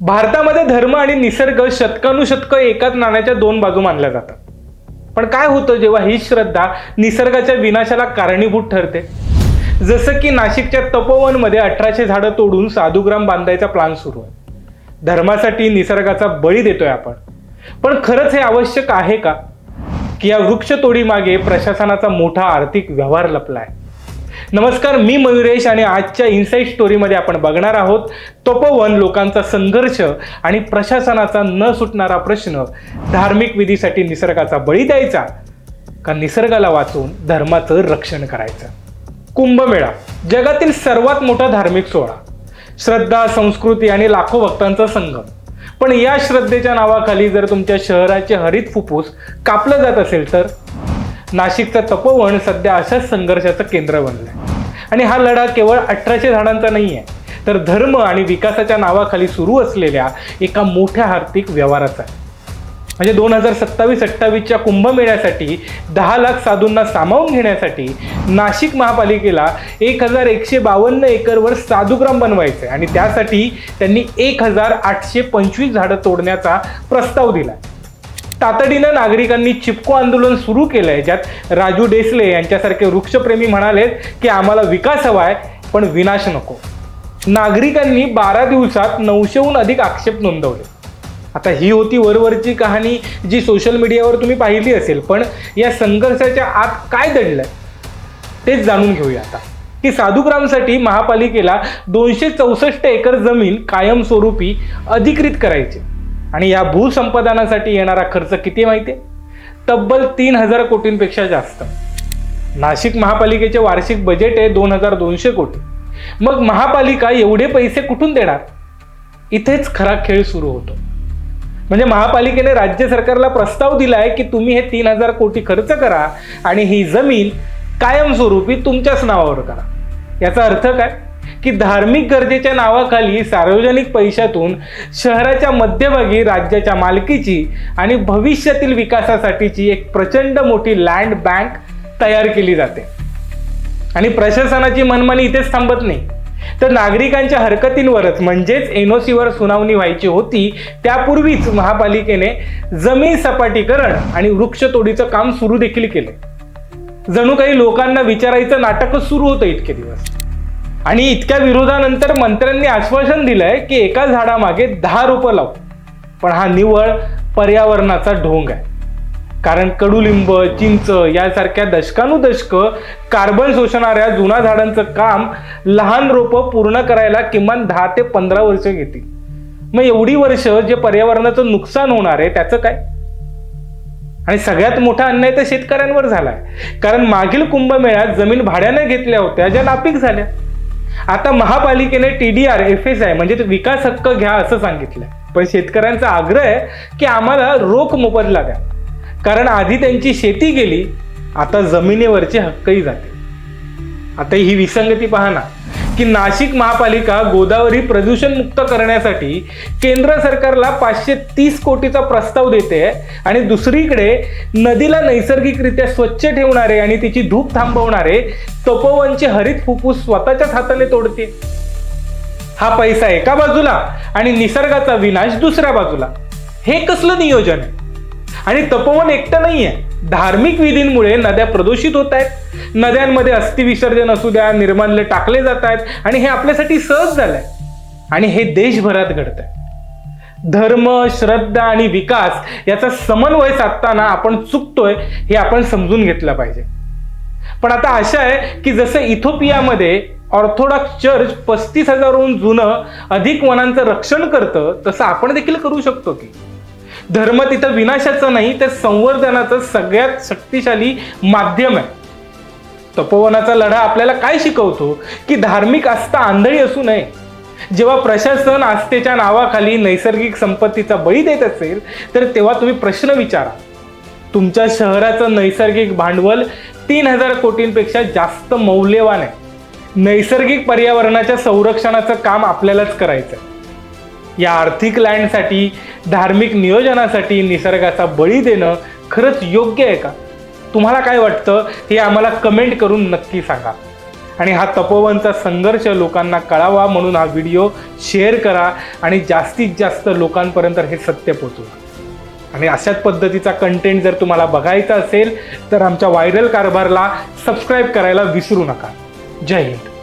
भारतामध्ये धर्म आणि निसर्ग शतकानुशतकं एकाच नाण्याच्या दोन बाजू मानल्या जातात. पण काय होतं जेव्हा ही श्रद्धा निसर्गाच्या विनाशाला कारणीभूत ठरते? जसं की नाशिकच्या तपोवनमध्ये 1800 झाडं तोडून साधुग्राम बांधायचा प्लॅन सुरू आहे. धर्मासाठी निसर्गाचा बळी देतोय आपण. पण खरंच हे आवश्यक आहे का? की या वृक्षतोडी मागे प्रशासनाचा मोठा आर्थिक व्यवहार लपलाय? नमस्कार, मी मयुरेश आणि आजच्या इनसाइट स्टोरीमध्ये आपण बघणार आहोत तपोवन, लोकांचा संघर्ष आणि प्रशासनाचा न सुटणारा प्रश्न. धार्मिक विधीसाठी निसर्गाचा बळी द्यायचा का निसर्गाला वाचवून धर्माचं रक्षण करायचं? कुंभमेळा जगातील सर्वात मोठा धार्मिक सोहळा, श्रद्धा, संस्कृती आणि लाखो भक्तांचा संगम. पण या श्रद्धेच्या नावाखाली जर तुमच्या शहराचे हरित फुफ्फुस कापलं जात असेल तर? नाशिकचं तपोवन सध्या अशाच संघर्षाचं केंद्र बनलंय. आणि हा लढा केवळ 1800 झाडांचा नाही आहे, तर धर्म आणि विकासाच्या नावाखाली सुरू असलेल्या एका मोठ्या आर्थिक व्यवहाराचा आहे. म्हणजे 2027-28च्या कुंभमेळ्यासाठी 10 लाख साधूंना सामावून घेण्यासाठी नाशिक महापालिकेला 1152 एकरवर साधुग्राम बनवायचे आणि त्यासाठी त्यांनी 1825 झाडं तोडण्याचा प्रस्ताव दिला. तातडीनं नागरिकांनी चिपको आंदोलन सुरू केलंय, ज्यात राजू डेसले यांच्यासारखे वृक्षप्रेमी म्हणालेत की आम्हाला विकास हवाय पण विनाश नको. नागरिकांनी 12 दिवसात 900हून अधिक आक्षेप नोंदवले. आता ही होती वरवरची कहाणी जी सोशल मीडियावर तुम्ही पाहिली असेल, पण या संघर्षाच्या आत काय दडलंय तेच जाणून घेऊया आता. की साधुग्रामसाठी महापालिकेला 264 एकर जमीन कायमस्वरूपी अधिकृत करायची आणि या भूसंपादनासाठी येणारा खर्च किती माहितीये? तब्बल 3000 कोटींपेक्षा जास्त. नाशिक महापालिकेचे वार्षिक बजेट आहे 2200 कोटी. मग महापालिका एवढे पैसे कुठून देणार? इथेच खरा खेळ सुरू होतो. म्हणजे महापालिकेने राज्य सरकारला प्रस्ताव दिलाय की तुम्ही हे 3000 कोटी खर्च करा आणि ही जमीन कायमस्वरूपी तुमच्याच नावावर करा. याचा अर्थ काय? की धार्मिक गरजेच्या नावाखाली सार्वजनिक पैशातून शहराच्या मध्यभागी राज्याच्या मालकीची आणि भविष्यातील विकासासाठीची एक प्रचंड मोठी लँड बँक तयार केली जाते. आणि प्रशासनाची मनमानी इथेच थांबत नाही, तर नागरिकांच्या हरकतींवरच म्हणजेच एनओसीवर सुनावणी व्हायची होती त्यापूर्वीच महापालिकेने जमीन सपाटीकरण आणि वृक्षतोडीचं काम सुरू देखील केले. जणू काही लोकांना विचारायचं नाटकच सुरू होतं इतके दिवस. आणि इतक्या विरोधानंतर मंत्र्यांनी आश्वासन दिलंय की एका झाडामागे 10 रोपं लावू. पण हा निव्वळ पर्यावरणाचा ढोंग आहे. कारण कडुलिंब, चिंच यासारख्या दशकानुदशक कार्बन शोषणाऱ्या जुना झाडांचं काम लहान रोपं पूर्ण करायला किमान 10 ते 15 वर्ष घेतील. मग एवढी वर्ष जे पर्यावरणाचं नुकसान होणार आहे त्याचं काय? आणि सगळ्यात मोठा अन्याय तर शेतकऱ्यांवर झालाय. कारण मागील कुंभमेळ्यात जमीन भाड्याने घेतल्या होत्या ज्या नापीक झाल्या. आता महापालिकेने TDR FSI म्हणजे विकास हक्क घ्या असं सांगितलंय. पण शेतकऱ्यांचा आग्रह आहे की आम्हाला रोख मोबदला द्या. कारण आधी त्यांची शेती गेली, आता जमिनीवरचे हक्कही जाते. आता ही विसंगती पहा ना, की नाशिक महापालिका गोदावरी प्रदूषण मुक्त करण्यासाठी केंद्र सरकारला 530 कोटीचा प्रस्ताव देते आणि दुसरीकडे नदीला नैसर्गिकरित्या स्वच्छ ठेवणारे आणि तिची धूप थांबवणारे तपोवनचे हरित फुफ्फुस स्वतःच्याच हाताने तोडते. हा पैसा एका बाजूला आणि निसर्गाचा विनाश दुसऱ्या बाजूला. हे कसलं नियोजन आहे? आणि तपोवन एकटं नाहीये. धार्मिक विधींमुळे नद्या प्रदूषित होत आहेत. नद्यांमध्ये अस्थि विसर्जन असू द्या, निर्माल्य टाकले जात आहेत आणि हे आपल्यासाठी सहज झालंय. आणि हे देशभरात घडतंय. धर्म, श्रद्धा आणि विकास याचा समन्वय साधताना आपण चुकतोय हे आपण समजून घेतलं पाहिजे. पण आता आशा आहे की जसं इथिओपियामध्ये ऑर्थोडॉक्स चर्च 35,000हून जुनं अधिक वनांचं रक्षण करतं, तसं आपण देखील करू शकतो. की धर्म तिथं विनाशाचं नाही तर संवर्धनाचं सगळ्यात शक्तिशाली माध्यम आहे. तपोवनाचा लढा आपल्याला काय शिकवतो? की धार्मिक आस्था आंधळी असू नये. जेव्हा प्रशासन आस्थेच्या नावाखाली नैसर्गिक संपत्तीचा बळी देत असेल तर तेव्हा तुम्ही प्रश्न विचारा. तुमच्या शहराचं नैसर्गिक भांडवल 3000 कोटींपेक्षा जास्त मौल्यवान आहे. नैसर्गिक पर्यावरणाच्या संरक्षणाचं काम आपल्यालाच करायचं आहे. या आर्थिक लँडसाठी, धार्मिक नियोजनासाठी निसर्गाचा बळी देणं खरंच योग्य आहे का? तुम्हाला काय वाटतं हे आम्हाला कमेंट करून नक्की सांगा. आणि हा तपोवनचा संघर्ष लोकांना कळावा म्हणून हा व्हिडिओ शेअर करा आणि जास्तीत जास्त लोकांपर्यंत हे सत्य पोहोचवा. आणि अशाच पद्धतीचा कंटेंट जर तुम्हाला बघायचा असेल तर आमच्या व्हायरल कारभारला सबस्क्राईब करायला विसरू नका. जय हिंद.